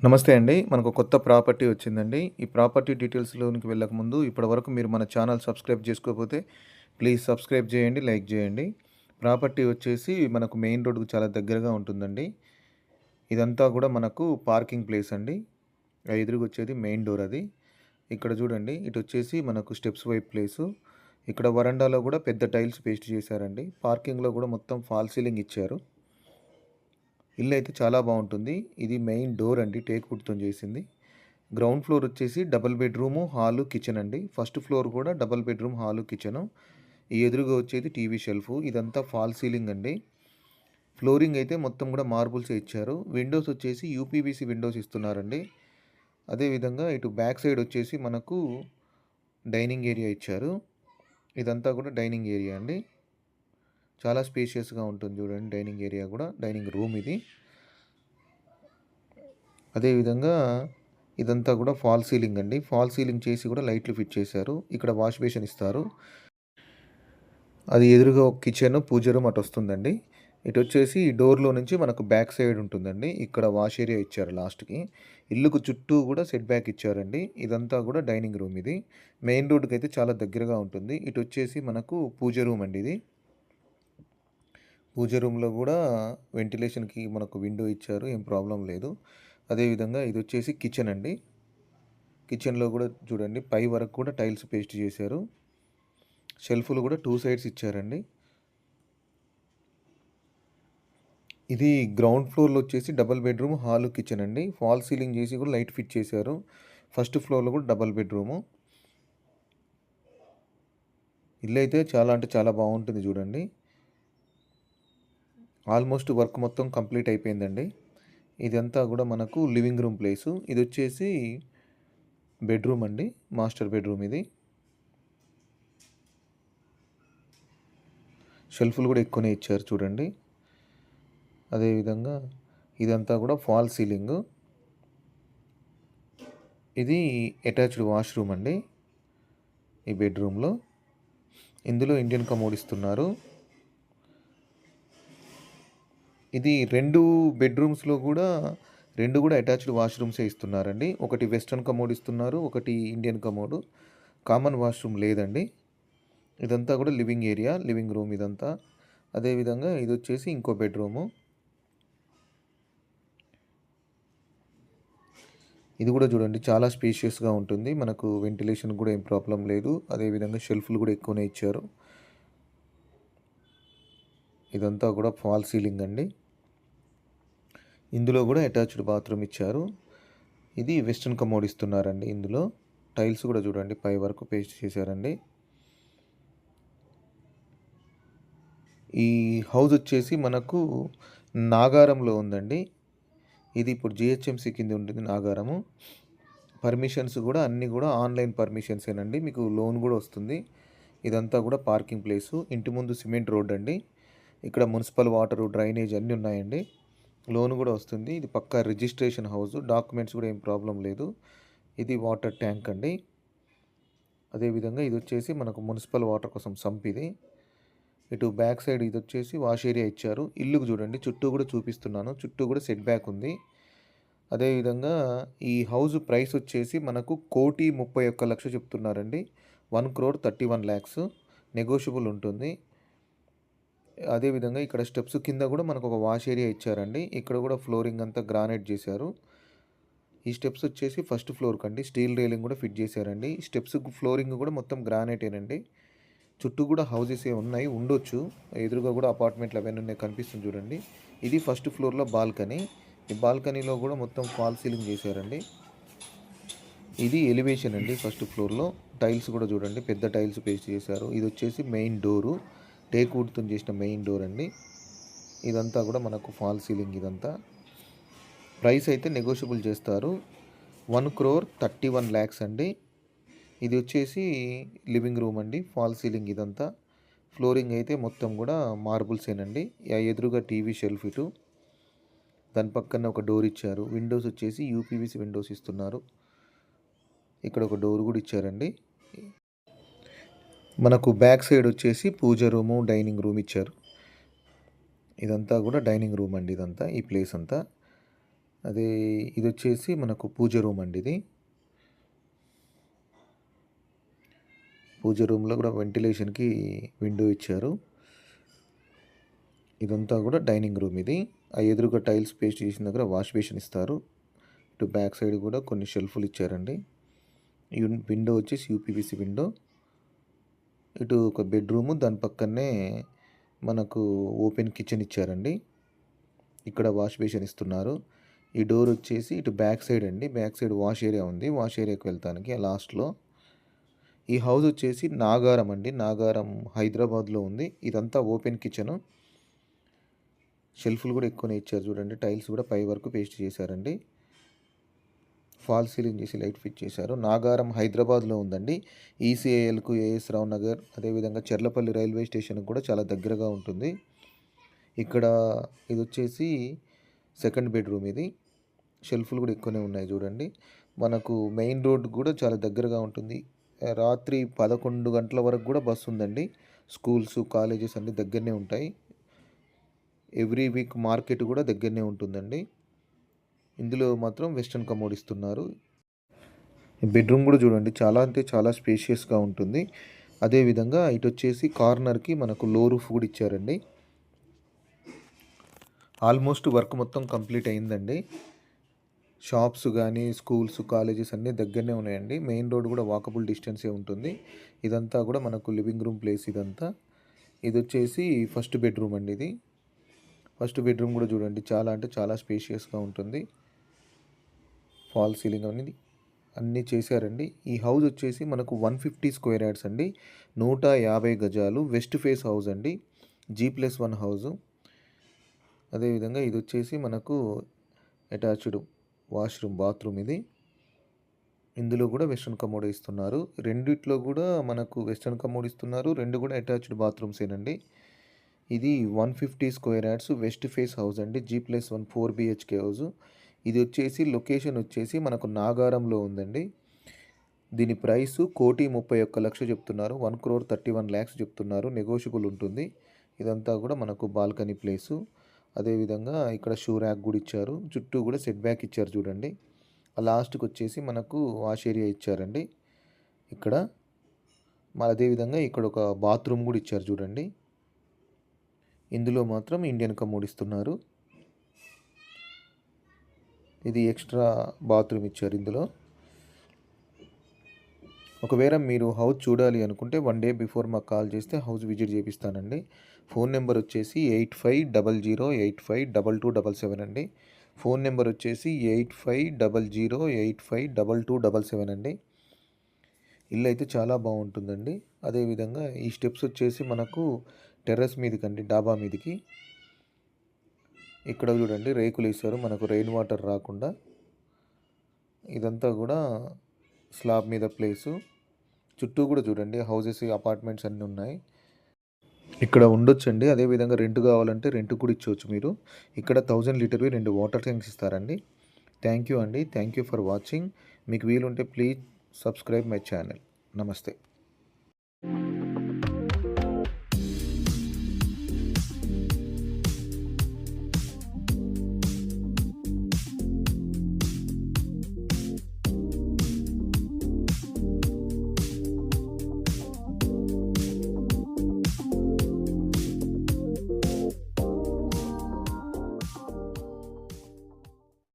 నమస్తే అండి. మనకు కొత్త ప్రాపర్టీ వచ్చిందండి. ఈ ప్రాపర్టీ డీటెయిల్స్‌లోనికి వెళ్ళకముందు ఇప్పటివరకు మీరు మన ఛానల్ సబ్స్క్రైబ్ చేసుకోకపోతే ప్లీజ్ సబ్స్క్రైబ్ చేయండి, లైక్ చేయండి. ప్రాపర్టీ వచ్చేసి మనకు మెయిన్ రోడ్‌కు చాలా దగ్గరగా ఉంటుందండి. ఇదంతా కూడా మనకు పార్కింగ్ ప్లేస్ అండి. ఆ ఎదురుగా వచ్చేది మెయిన్ డోర్ అది. ఇక్కడ చూడండి ఇటు వచ్చేసి మనకు స్టెప్స్ వైపు ప్లేసు. ఇక్కడ వరండాలో కూడా పెద్ద టైల్స్ పేస్ట్ చేశారండి. పార్కింగ్‌లో కూడా మొత్తం ఫాల్ సీలింగ్ ఇచ్చారు. ఇల్లు అయితే చాలా బాగుంటుంది. ఇది మెయిన్ డోర్ అండి, టేక్ వుడ్‌తోని చేసింది. గ్రౌండ్ ఫ్లోర్ వచ్చేసి డబుల్ బెడ్‌రూము, హాలు, కిచెన్ అండి. ఫస్ట్ ఫ్లోర్ కూడా డబుల్ బెడ్‌రూమ్, హాలు, కిచెను. ఈ ఎదురుగా వచ్చేది టీవీ షెల్ఫు. ఇదంతా ఫాల్ సీలింగ్ అండి. ఫ్లోరింగ్ అయితే మొత్తం కూడా మార్బుల్సే ఇచ్చారు. విండోస్ వచ్చేసి యూపీవీసీ విండోస్ ఇస్తున్నారండి. అదేవిధంగా ఇటు బ్యాక్ సైడ్ వచ్చేసి మనకు డైనింగ్ ఏరియా ఇచ్చారు. ఇదంతా కూడా డైనింగ్ ఏరియా అండి. చాలా స్పేషియస్‌గా ఉంటుంది చూడండి. డైనింగ్ ఏరియా కూడా, డైనింగ్ రూమ్ ఇది. అదేవిధంగా ఇదంతా కూడా ఫాల్ సీలింగ్ అండి. ఫాల్ సీలింగ్ చేసి కూడా లైట్లు ఫిట్ చేశారు. ఇక్కడ వాష్ బేసిన్ ఇస్తారు. అది ఎదురుగా ఒక కిచెన్, పూజ రూమ్ అటు వస్తుందండి. ఇటు వచ్చేసి ఈ డోర్‌లో నుంచి మనకు బ్యాక్ సైడ్ ఉంటుందండి. ఇక్కడ వాష్ ఏరియా ఇచ్చారు లాస్ట్‌కి. ఇల్లుకు చుట్టూ కూడా సెట్ బ్యాక్ ఇచ్చారండి. ఇదంతా కూడా డైనింగ్ రూమ్ ఇది. మెయిన్ రోడ్‌కి అయితే చాలా దగ్గరగా ఉంటుంది. ఇటు వచ్చేసి మనకు పూజ రూమ్ అండి ఇది. పూజ రూమ్‌లో కూడా వెంటిలేషన్‌కి మనకు విండో ఇచ్చారు. ఏం ప్రాబ్లం లేదు. అదేవిధంగా ఇది వచ్చేసి కిచెన్ అండి. కిచెన్‌లో కూడా చూడండి పై వరకు కూడా టైల్స్ పేస్ట్ చేశారు. షెల్ఫ్‌లు కూడా 2 సైడ్స్ ఇచ్చారండి. ఇది గ్రౌండ్ ఫ్లోర్‌లో వచ్చేసి డబుల్ బెడ్‌రూమ్, హాలు, కిచెన్ అండి. ఫాల్ సీలింగ్ చేసి కూడా లైట్ ఫిట్ చేశారు. ఫస్ట్ ఫ్లోర్‌లో కూడా డబుల్ బెడ్‌రూము. ఇల్లు అయితే చాలా అంటే చాలా బాగుంటుంది చూడండి. ఆల్మోస్ట్ వర్క్ మొత్తం కంప్లీట్ అయిపోయిందండి. ఇదంతా కూడా మనకు లివింగ్ రూమ్ ప్లేసు. ఇది వచ్చేసి బెడ్రూమ్ అండి. మాస్టర్ బెడ్రూమ్ ఇది. షెల్ఫ్‌లు కూడా ఎక్కువనే ఇచ్చారు చూడండి. అదేవిధంగా ఇదంతా కూడా ఫాల్ సీలింగు. ఇది అటాచ్డ్ వాష్‌రూమ్ అండి ఈ బెడ్రూమ్‌లో. ఇందులో ఇండియన్ కమోడ్ ఇస్తున్నారు. ఇది 2 బెడ్రూమ్స్‌లో కూడా 2 కూడా అటాచ్డ్ వాష్‌రూమ్సే ఇస్తున్నారండి. ఒకటి వెస్టర్న్ కమోడ్ ఇస్తున్నారు. ఒకటి ఇండియన్ కమోడ్. కామన్ వాష్‌రూమ్ లేదండి. ఇదంతా కూడా లివింగ్ ఏరియా, లివింగ్ రూమ్ ఇదంతా. అదేవిధంగా ఇది వచ్చేసి ఇంకో బెడ్రూము. ఇది కూడా చూడండి చాలా స్పేషియస్‌గా ఉంటుంది. మనకు వెంటిలేషన్ కూడా ఏం ప్రాబ్లం లేదు. అదేవిధంగా షెల్ఫ్‌లు కూడా ఎక్కువనే ఇచ్చారు. ఇదంతా కూడా ఫాల్ సీలింగ్ అండి. ఇందులో కూడా అటాచ్డ్ బాత్రూమ్ ఇచ్చారు. ఇది వెస్టర్న్ కమోడ్ ఇస్తున్నారండి ఇందులో. టైల్స్ కూడా చూడండి పై వరకు పేస్ట్ చేశారండి. ఈ హౌస్ వచ్చేసి మనకు నాగారంలో ఉందండి. ఇది ఇప్పుడు జీహెచ్ఎంసీ కింద ఉంటుంది నాగారము. పర్మిషన్స్ కూడా అన్నీ కూడా ఆన్‌లైన్ పర్మిషన్సేనండి. మీకు లోన్ కూడా వస్తుంది. ఇదంతా కూడా పార్కింగ్ ప్లేసు. ఇంటి ముందు సిమెంట్ రోడ్ అండి. ఇక్కడ మున్సిపల్ వాటరు, డ్రైనేజ్ అన్నీ ఉన్నాయండి. లోన్ కూడా వస్తుంది. ఇది పక్కా రిజిస్ట్రేషన్ హౌసు. డాక్యుమెంట్స్ కూడా ఏం ప్రాబ్లం లేదు. ఇది వాటర్ ట్యాంక్ అండి. అదేవిధంగా ఇది వచ్చేసి మనకు మున్సిపల్ వాటర్ కోసం సంప్ ఇది. ఇటు బ్యాక్ సైడ్ ఇది వచ్చేసి వాష్ ఏరియా ఇచ్చారు. ఇల్లుకు చూడండి చుట్టూ కూడా చూపిస్తున్నాను. చుట్టూ కూడా సెట్ బ్యాక్ ఉంది. అదేవిధంగా ఈ హౌస్ ప్రైస్ వచ్చేసి మనకు 1,31,00,000 చెప్తున్నారండి. 1,31,00,000 నెగోషియబుల్ ఉంటుంది. అదేవిధంగా ఇక్కడ స్టెప్స్ కింద కూడా మనకు ఒక వాష్ ఏరియా ఇచ్చారండి. ఇక్కడ కూడా ఫ్లోరింగ్ అంతా గ్రానైట్ చేశారు. ఈ స్టెప్స్ వచ్చేసి ఫస్ట్ ఫ్లోర్ కండి. స్టీల్ రైలింగ్ కూడా ఫిట్ చేశారండి. స్టెప్స్ ఫ్లోరింగ్ కూడా మొత్తం గ్రానైటేనండి. చుట్టూ కూడా హౌసెస్ ఉన్నాయి, ఉండొచ్చు. ఎదురుగా కూడా అపార్ట్మెంట్లు అవన్నీ ఉన్నాయి, కనిపిస్తుంది చూడండి. ఇది ఫస్ట్ ఫ్లోర్లో బాల్కనీ. ఈ బాల్కనీలో కూడా మొత్తం ఫాల్ సీలింగ్ చేశారండి. ఇది ఎలివేషన్ అండి ఫస్ట్ ఫ్లోర్లో. టైల్స్ కూడా చూడండి పెద్ద టైల్స్ పేస్ట్ చేశారు. ఇది వచ్చేసి మెయిన్ డోరు, టేక్ వుడ్తో చేసిన మెయిన్ డోర్ అండి. ఇదంతా కూడా మనకు ఫాల్ సీలింగ్ ఇదంతా. ప్రైస్ అయితే నెగోషియబుల్ చేస్తారు. 1,31,00,000 అండి. ఇది వచ్చేసి లివింగ్ రూమ్ అండి. ఫాల్ సీలింగ్ ఇదంతా. ఫ్లోరింగ్ అయితే మొత్తం కూడా మార్బుల్సేనండి. ఎదురుగా టీవీ షెల్ఫ్ ఇటు. దాని పక్కన ఒక డోర్ ఇచ్చారు. విండోస్ వచ్చేసి యూపీవీసీ విండోస్ ఇస్తున్నారు. ఇక్కడ ఒక డోర్ కూడా ఇచ్చారండి. మనకు బ్యాక్ సైడ్ వచ్చేసి పూజ రూము, డైనింగ్ రూమ్ ఇచ్చారు. ఇదంతా కూడా డైనింగ్ రూమ్ అండి ఇదంతా, ఈ ప్లేస్ అంతా. అదే ఇదొచ్చేసి మనకు పూజ రూమ్ అండి ఇది. పూజ రూమ్‌లో కూడా వెంటిలేషన్‌కి విండో ఇచ్చారు. ఇదంతా కూడా డైనింగ్ రూమ్ ఇది. ఆ ఎదురుగా టైల్స్ పేస్ట్ చేసిన దగ్గర వాష్ బేసిన్ ఇస్తారు. ఇటు బ్యాక్ సైడ్ కూడా కొన్ని షెల్ఫ్‌లు ఇచ్చారండి. విండో వచ్చేసి యూపీవీసీ విండో. ఇటు ఒక బెడ్రూము, దాని పక్కనే మనకు ఓపెన్ కిచెన్ ఇచ్చారండి. ఇక్కడ వాష్ బేసిన్ ఇస్తున్నారు. ఈ డోర్ వచ్చేసి ఇటు బ్యాక్ సైడ్ అండి. బ్యాక్ సైడ్ వాష్ ఏరియా ఉంది. వాష్ ఏరియాకి వెళ్తానికి లాస్ట్‌లో. ఈ హౌస్ వచ్చేసి నాగారం అండి. నాగారం హైదరాబాద్‌లో ఉంది. ఇదంతా ఓపెన్ కిచెను. షెల్ఫ్‌లు కూడా ఎక్కువనే ఇచ్చారు చూడండి. టైల్స్ కూడా పై వరకు పేస్ట్ చేశారండి. ఫాల్ సీలింగ్ చేసి లైట్ ఫిట్ చేశారు. నాగారం హైదరాబాద్లో ఉందండి. ఈసీఐఎల్కు ఏఎస్ రావు నగర్, అదేవిధంగా చెర్లపల్లి రైల్వే స్టేషన్కి కూడా చాలా దగ్గరగా ఉంటుంది. ఇక్కడ ఇది వచ్చేసి సెకండ్ బెడ్రూమ్ ఇది. షెల్ఫ్లు కూడా ఎక్కువనే ఉన్నాయి చూడండి. మనకు మెయిన్ రోడ్ కూడా చాలా దగ్గరగా ఉంటుంది. రాత్రి 11 గంటల వరకు కూడా బస్సు ఉందండి. స్కూల్స్, కాలేజెస్ అన్నీ దగ్గరనే ఉంటాయి. ఎవ్రీ వీక్ మార్కెట్ కూడా దగ్గరనే ఉంటుందండి. ఇందులో మాత్రం వెస్టర్న్ కమోడ్ ఇస్తున్నారు. బెడ్రూమ్ కూడా చూడండి, చాలా అంటే చాలా స్పేషియస్గా ఉంటుంది. అదేవిధంగా ఇటు వచ్చేసి కార్నర్కి మనకు లో రూఫ్ కూడా ఇచ్చారండి. ఆల్మోస్ట్ వర్క్ మొత్తం కంప్లీట్ అయిందండి. షాప్స్ కానీ, స్కూల్స్, కాలేజెస్ అన్నీ దగ్గరనే ఉన్నాయండి. మెయిన్ రోడ్ కూడా వాకబుల్ డిస్టెన్సే ఉంటుంది. ఇదంతా కూడా మనకు లివింగ్ రూమ్ ప్లేస్ ఇదంతా. ఇది వచ్చేసి ఫస్ట్ బెడ్రూమ్ అండి ఇది. ఫస్ట్ బెడ్రూమ్ కూడా చూడండి, చాలా అంటే చాలా స్పేషియస్గా ఉంటుంది. ఫాల్ సీలింగ్ అనేది అన్నీ చేశారండి. ఈ హౌస్ వచ్చేసి మనకు 150 స్క్వేర్ యార్డ్స్ అండి. 150 గజాలు. వెస్ట్ ఫేస్ హౌస్ అండి. G+1 house. అదేవిధంగా ఇది వచ్చేసి మనకు అటాచ్డ్ వాష్రూమ్, బాత్రూమ్ ఇది. ఇందులో కూడా వెస్టర్న్ కమోడ్ ఇస్తున్నారు. రెండిట్లో కూడా మనకు వెస్టర్న్ కమోడ్ ఇస్తున్నారు. రెండు కూడా అటాచ్డ్ బాత్రూమ్సేనండి. ఇది 150 square yards west face house అండి. G+1 4 BHK house. ఇది వచ్చేసి లొకేషన్ వచ్చేసి మనకు నాగారంలో ఉందండి. దీని ప్రైస్ 1,31,00,000 చెప్తున్నారు. 1,31,00,000 చెప్తున్నారు. నెగోషియబుల్ ఉంటుంది. ఇదంతా కూడా మనకు బాల్కనీ ప్లేసు. అదేవిధంగా ఇక్కడ షూ ర్యాక్ కూడా ఇచ్చారు. చుట్టూ కూడా సెట్ బ్యాక్ ఇచ్చారు చూడండి. లాస్ట్కి వచ్చేసి మనకు వాష్ ఏరియా ఇచ్చారండి ఇక్కడ. అదేవిధంగా ఇక్కడ ఒక బాత్రూమ్ కూడా ఇచ్చారు చూడండి. ఇందులో మాత్రం ఇండియన్ కమోడ్ ఇస్తున్నారు. ఇది ఎక్స్ట్రా బాత్రూమ్ ఇచ్చారు ఇందులో. ఒకవేళ మీరు హౌస్ చూడాలి అనుకుంటే 1 డే బిఫోర్ మాకు కాల్ చేస్తే హౌస్ విజిట్ చేపిస్తానండి. ఫోన్ నెంబర్ వచ్చేసి 8500852277 అండి. ఫోన్ నెంబర్ వచ్చేసి 8500852277 అండి. ఇల్లు అయితే చాలా బాగుంటుందండి. అదేవిధంగా ఈ స్టెప్స్ వచ్చేసి మనకు టెర్రస్ మీదకండి, డాబా మీదకి. ఇక్కడ చూడండి రేకులు వేశారు మనకు రెయిన్ వాటర్ రాకుండా. ఇదంతా కూడా స్లాబ్ మీద ప్లేసు. చుట్టూ కూడా చూడండి హౌసెస్, అపార్ట్మెంట్స్ అన్నీ ఉన్నాయి. ఇక్కడ ఉండొచ్చండి. అదేవిధంగా రెంట్ కావాలంటే రెంట్ కూడా ఇచ్చవచ్చు మీరు. ఇక్కడ 1000 లీటర్వి 2 వాటర్ ట్యాంక్స్ ఇస్తారండి. థ్యాంక్ యూ అండి. Thank you for watching. మీకు వీలుంటే ప్లీజ్ సబ్స్క్రైబ్ మై ఛానల్. నమస్తే.